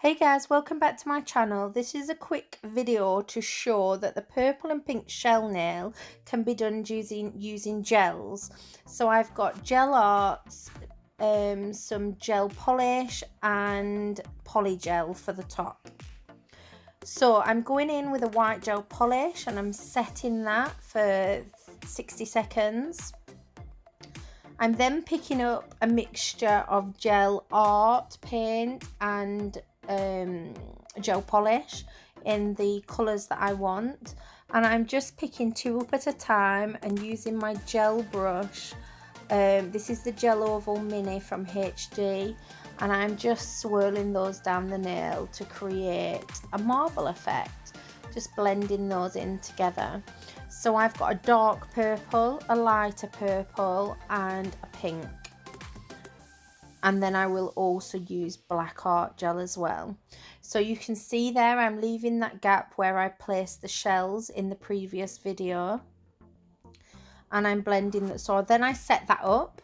Hey guys, welcome back to my channel. This is a quick video to show that the purple and pink shell nail can be done using gels. So I've got gel arts, some gel polish and polygel for the top. So I'm going in with a white gel polish and I'm setting that for 60 seconds. I'm then picking up a mixture of gel art paint and gel polish in the colours that I want, and I'm just picking two up at a time and using my gel brush. This is the Gel Oval Mini from HD, and I'm just swirling those down the nail to create a marble effect, just blending those in together. So I've got a dark purple, a lighter purple and a pink. And then I will also use black art gel as well. So you can see there I'm leaving that gap where I placed the shells in the previous video. And I'm blending that. So then I set that up.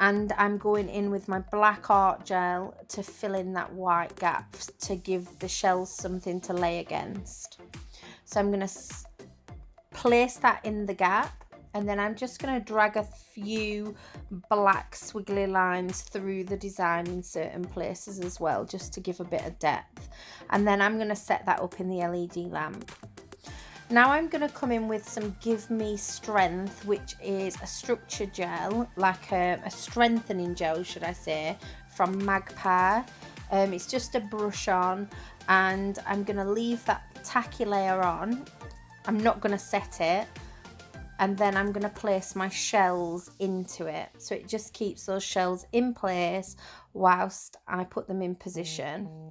And I'm going in with my black art gel to fill in that white gap to give the shells something to lay against. So I'm going to place that in the gap. And then I'm just going to drag a few black swiggly lines through the design in certain places as well, just to give a bit of depth. And then I'm going to set that up in the LED lamp. Now I'm going to come in with some Give Me Strength, which is a structure gel, like a strengthening gel, should I say, from Magpie. It's just a brush on, and I'm going to leave that tacky layer on. I'm not going to set it. And then I'm going to place my shells into it, so it just keeps those shells in place whilst I put them in position.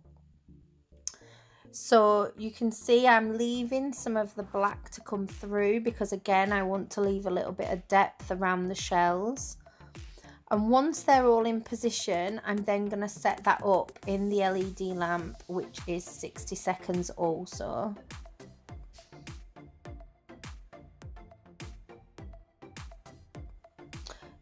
So you can see I'm leaving some of the black to come through, because again I want to leave a little bit of depth around the shells. And once they're all in position, I'm then going to set that up in the LED lamp, which is 60 seconds also.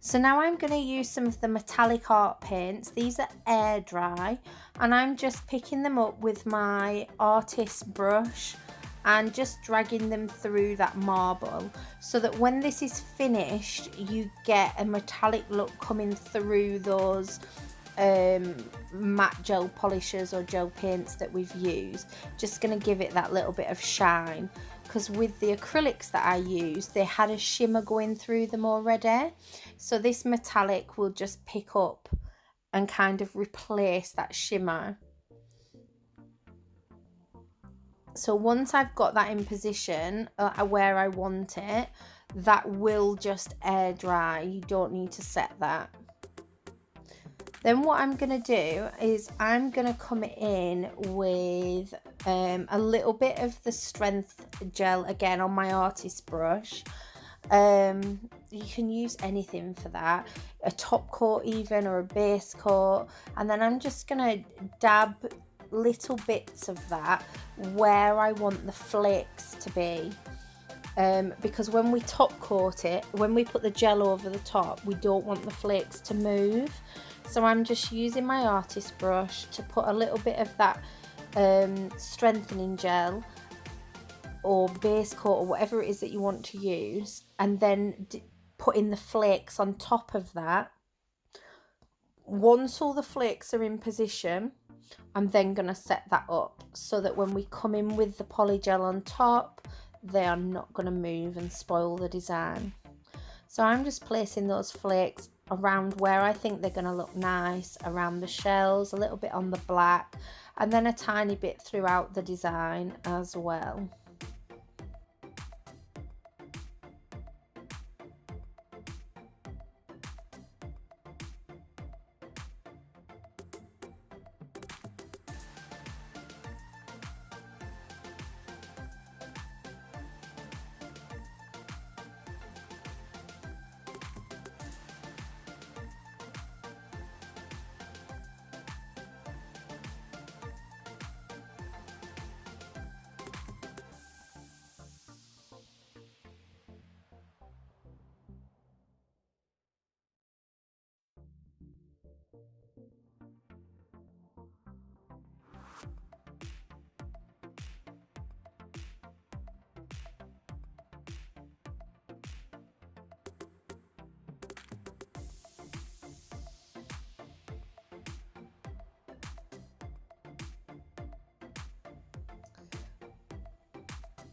So now I'm going to use some of the metallic art paints. These are air dry, and I'm just picking them up with my artist brush and just dragging them through that marble, so that when this is finished you get a metallic look coming through those matte gel polishes or gel paints that we've used. Just going to give it that little bit of shine, because with the acrylics that I used, they had a shimmer going through them already. So this metallic will just pick up and kind of replace that shimmer. So once I've got that in position where I want it, that will just air dry. You don't need to set that. Then what I'm going to do is I'm going to come in with a little bit of the strength gel again on my artist brush. You can use anything for that, a top coat even, or a base coat. And then I'm just going to dab little bits of that where I want the flakes to be. Because when we top coat it, when we put the gel over the top, we don't want the flakes to move. So I'm just using my artist brush to put a little bit of that strengthening gel or base coat or whatever it is that you want to use, and then putting the flakes on top of that. Once all the flakes are in position, I'm then going to set that up so that when we come in with the polygel on top, they are not going to move and spoil the design. So I'm just placing those flakes around where I think they're going to look nice, around the shells, a little bit on the black, and then a tiny bit throughout the design as well.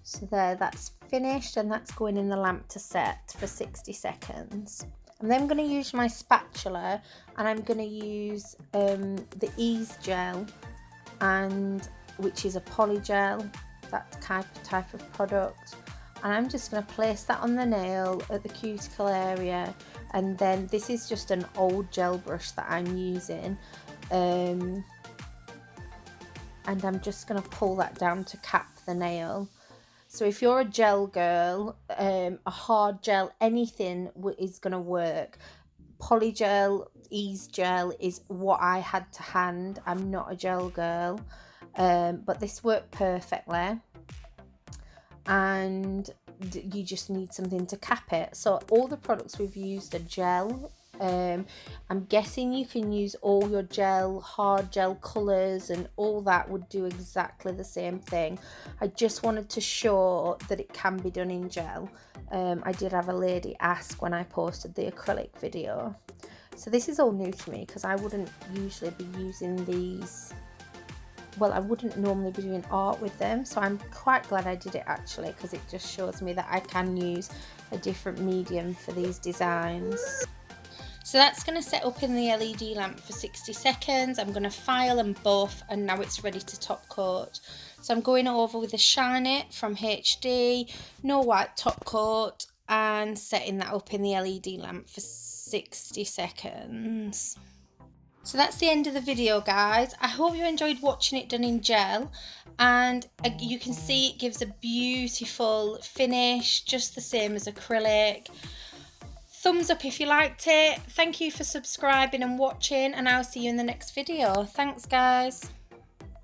So there, that's finished, and that's going in the lamp to set for 60 seconds. I'm then going to use my spatula, and I'm going to use the EEZE Gel, and which is a polygel, that type of product. And I'm just going to place that on the nail at the cuticle area, and then this is just an old gel brush that I'm using, and I'm just going to pull that down to cap the nail. So if you're a gel girl, a hard gel, anything is going to work. Polygel, EEZE Gel is what I had to hand. I'm not a gel girl, but this worked perfectly. And you just need something to cap it. So all the products we've used are gel. I'm guessing you can use all your gel, hard gel colours, and all that would do exactly the same thing. I just wanted to show that it can be done in gel. I did have a lady ask when I posted the acrylic video. So this is all new to me because I wouldn't usually be using these. Well, I wouldn't normally be doing art with them, so I'm quite glad I did it actually, because it just shows me that I can use a different medium for these designs. So that's going to set up in the LED lamp for 60 seconds. I'm going to file and buff, and now it's ready to top coat. So I'm going over with the Shine It from HD, no white top coat, and setting that up in the LED lamp for 60 seconds. So that's the end of the video, guys. I hope you enjoyed watching it done in gel, and you can see it gives a beautiful finish, just the same as acrylic. Thumbs up if you liked it. Thank you for subscribing and watching, and I'll see you in the next video. Thanks, guys.